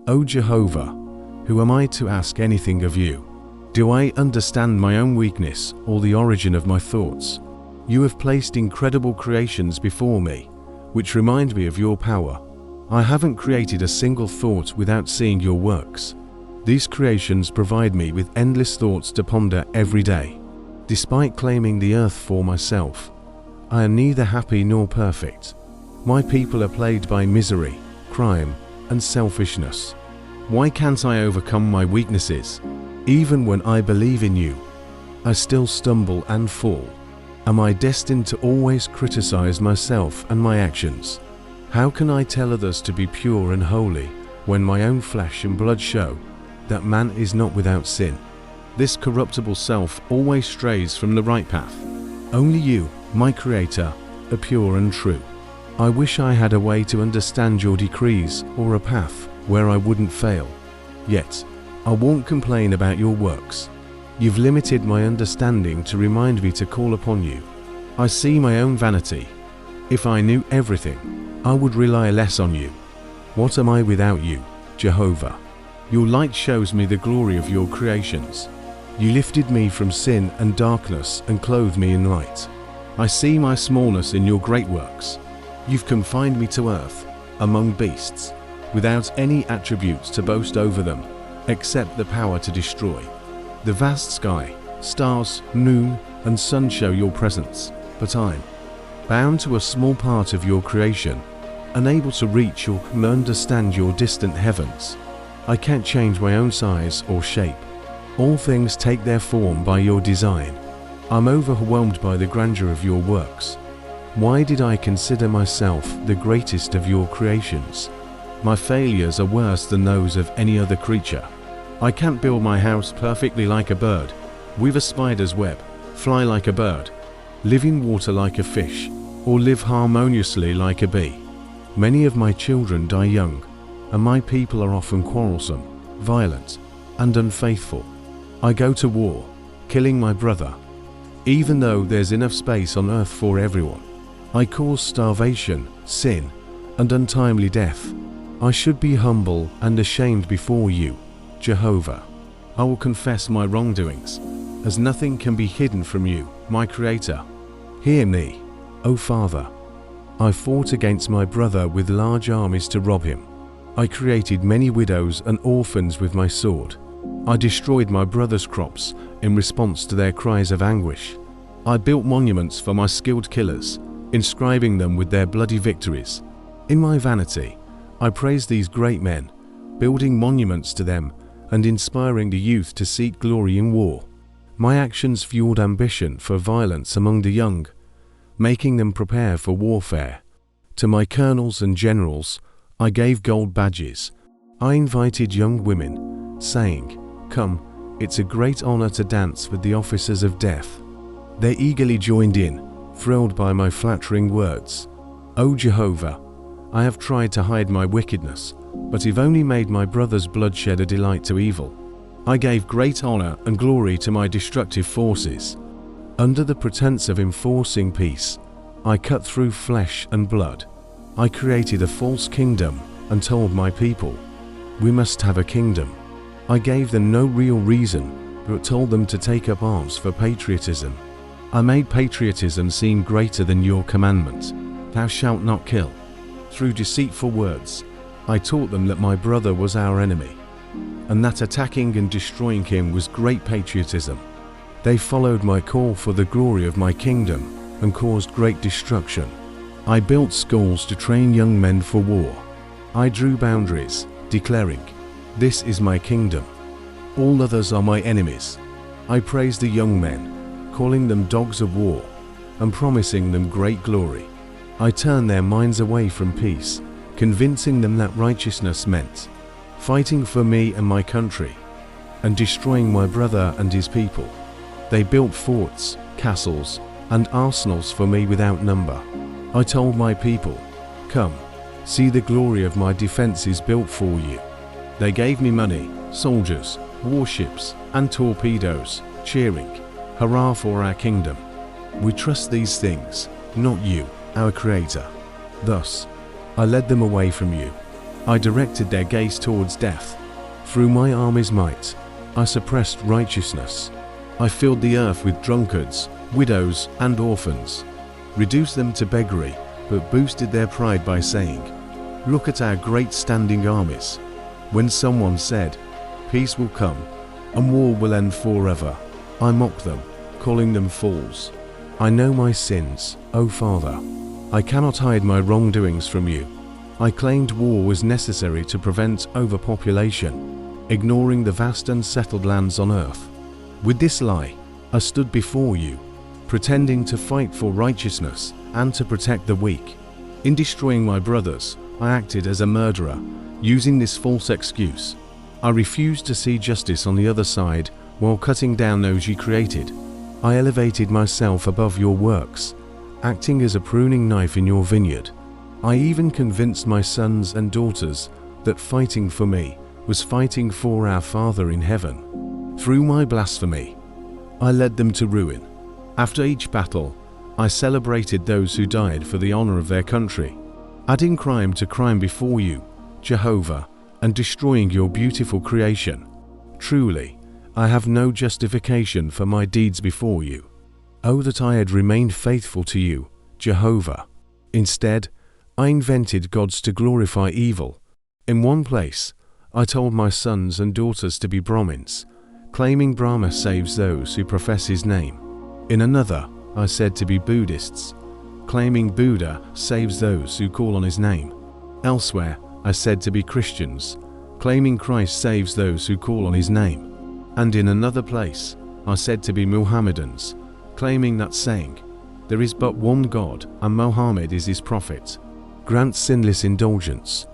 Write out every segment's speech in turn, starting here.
O Jehovah, who am I to ask anything of you? Do I understand my own weakness or the origin of my thoughts? You have placed incredible creations before me, which remind me of your power. I haven't created a single thought without seeing your works. These creations provide me with endless thoughts to ponder every day. Despite claiming the earth for myself, I am neither happy nor perfect. My people are plagued by misery, crime, and selfishness. Why can't I overcome my weaknesses? Even when I believe in you, I still stumble and fall. Am I destined to always criticize myself and my actions? How can I tell others to be pure and holy when my own flesh and blood show that man is not without sin? This corruptible self always strays from the right path. Only you, my Creator, are pure and true. I wish I had a way to understand your decrees or a path where I wouldn't fail. Yet, I won't complain about your works. You've limited my understanding to remind me to call upon you. I see my own vanity. If I knew everything, I would rely less on you. What am I without you, Jehovah? Your light shows me the glory of your creations. You lifted me from sin and darkness and clothed me in light. I see my smallness in your great works. You've confined me to earth, among beasts, without any attributes to boast over them, except the power to destroy. The vast sky, stars, moon, and sun show your presence, but I'm bound to a small part of your creation, unable to reach or understand your distant heavens. I can't change my own size or shape. All things take their form by your design. I'm overwhelmed by the grandeur of your works. Why did I consider myself the greatest of your creations? My failures are worse than those of any other creature. I can't build my house perfectly like a bird, weave a spider's web, fly like a bird, live in water like a fish, or live harmoniously like a bee. Many of my children die young, and my people are often quarrelsome, violent, and unfaithful. I go to war, killing my brother. Even though there's enough space on earth for everyone, I cause starvation, sin, and untimely death. I should be humble and ashamed before you, Jehovah. I will confess my wrongdoings, as nothing can be hidden from you, my Creator. Hear me, O Father. I fought against my brother with large armies to rob him. I created many widows and orphans with my sword. I destroyed my brother's crops in response to their cries of anguish. I built monuments for my skilled killers, inscribing them with their bloody victories. In my vanity, I praise these great men, building monuments to them and inspiring the youth to seek glory in war. My actions fueled ambition for violence among the young, making them prepare for warfare. To my colonels and generals, I gave gold badges. I invited young women, saying, "Come, it's a great honor to dance with the officers of death." They eagerly joined in, thrilled by my flattering words. O Jehovah, I have tried to hide my wickedness, but have only made my brother's bloodshed a delight to evil. I gave great honor and glory to my destructive forces. Under the pretense of enforcing peace, I cut through flesh and blood. I created a false kingdom and told my people, "We must have a kingdom." I gave them no real reason, but told them to take up arms for patriotism. I made patriotism seem greater than your commandment, "Thou shalt not kill." Through deceitful words, I taught them that my brother was our enemy, and that attacking and destroying him was great patriotism. They followed my call for the glory of my kingdom and caused great destruction. I built schools to train young men for war. I drew boundaries, declaring, "This is my kingdom. All others are my enemies." I praised the young men, calling them dogs of war, and promising them great glory. I turned their minds away from peace, convincing them that righteousness meant fighting for me and my country, and destroying my brother and his people. They built forts, castles, and arsenals for me without number. I told my people, "Come, see the glory of my defenses built for you." They gave me money, soldiers, warships, and torpedoes, cheering, "Hurrah for our kingdom." We trust these things, not you, our Creator. Thus, I led them away from you. I directed their gaze towards death. Through my army's might, I suppressed righteousness. I filled the earth with drunkards, widows, and orphans, reduced them to beggary, but boosted their pride by saying, "Look at our great standing armies." When someone said, "Peace will come, and war will end forever," I mocked them, calling them fools. I know my sins, O Father. I cannot hide my wrongdoings from you. I claimed war was necessary to prevent overpopulation, ignoring the vast unsettled lands on earth. With this lie, I stood before you, pretending to fight for righteousness and to protect the weak. In destroying my brothers, I acted as a murderer, using this false excuse. I refused to see justice on the other side while cutting down those you created. I elevated myself above your works, acting as a pruning knife in your vineyard. I even convinced my sons and daughters that fighting for me was fighting for our Father in heaven. Through my blasphemy, I led them to ruin. After each battle, I celebrated those who died for the honor of their country, adding crime to crime before you, Jehovah, and destroying your beautiful creation. Truly, I have no justification for my deeds before you. Oh, that I had remained faithful to you, Jehovah. Instead, I invented gods to glorify evil. In one place, I told my sons and daughters to be Brahmins, claiming Brahma saves those who profess his name. In another, I said to be Buddhists, claiming Buddha saves those who call on his name. Elsewhere, I said to be Christians, claiming Christ saves those who call on his name. And in another place, I said to be Muhammadans, claiming that saying, "There is but one God, and Muhammad is his prophet." Grant sinless indulgence.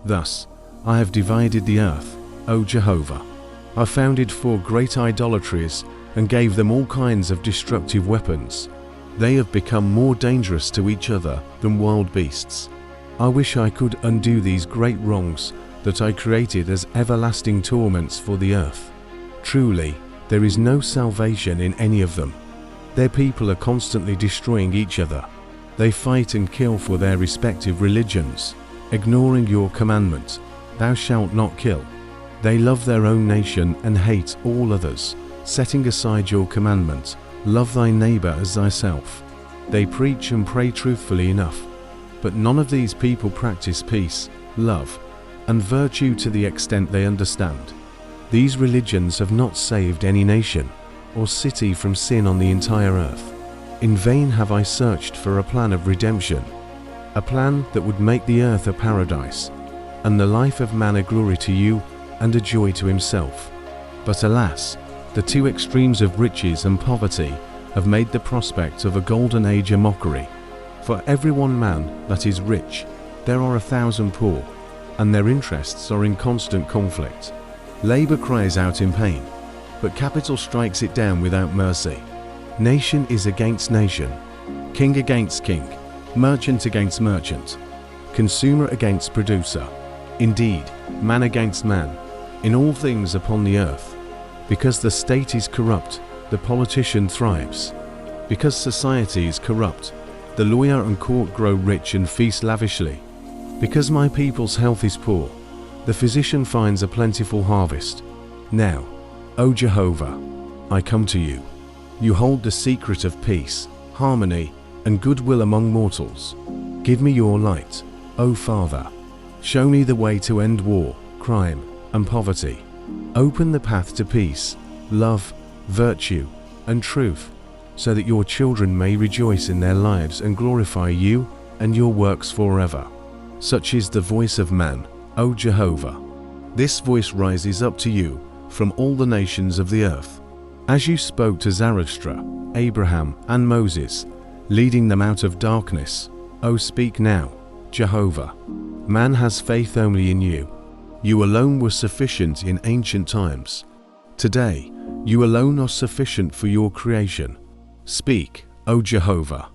Thus, I have divided the earth, O Jehovah. I founded 4 great idolatries and gave them all kinds of destructive weapons. They have become more dangerous to each other than wild beasts. I wish I could undo these great wrongs that I created as everlasting torments for the earth. Truly, there is no salvation in any of them. Their people are constantly destroying each other. They fight and kill for their respective religions, ignoring your commandment, "Thou shalt not kill." They love their own nation and hate all others, setting aside your commandment, "Love thy neighbor as thyself." They preach and pray truthfully enough, but none of these people practice peace, love, and virtue to the extent they understand. These religions have not saved any nation or city from sin on the entire earth. In vain have I searched for a plan of redemption, a plan that would make the earth a paradise, and the life of man a glory to you and a joy to himself. But alas, the 2 extremes of riches and poverty have made the prospect of a golden age a mockery. For every one man that is rich, there are 1,000 poor, and their interests are in constant conflict. Labor cries out in pain, but capital strikes it down without mercy. Nation is against nation, king against king, merchant against merchant, consumer against producer. Indeed, man against man, in all things upon the earth. Because the state is corrupt, the politician thrives. Because society is corrupt, the lawyer and court grow rich and feast lavishly. Because my people's health is poor, the physician finds a plentiful harvest. Now, O Jehovah, I come to you. You hold the secret of peace, harmony, and goodwill among mortals. Give me your light, O Father. Show me the way to end war, crime, and poverty. Open the path to peace, love, virtue, and truth, so that your children may rejoice in their lives and glorify you and your works forever. Such is the voice of man, O Jehovah. This voice rises up to you from all the nations of the earth. As you spoke to Zarathustra, Abraham, and Moses, leading them out of darkness, O speak now, Jehovah. Man has faith only in you. You alone were sufficient in ancient times. Today, you alone are sufficient for your creation. Speak, O Jehovah.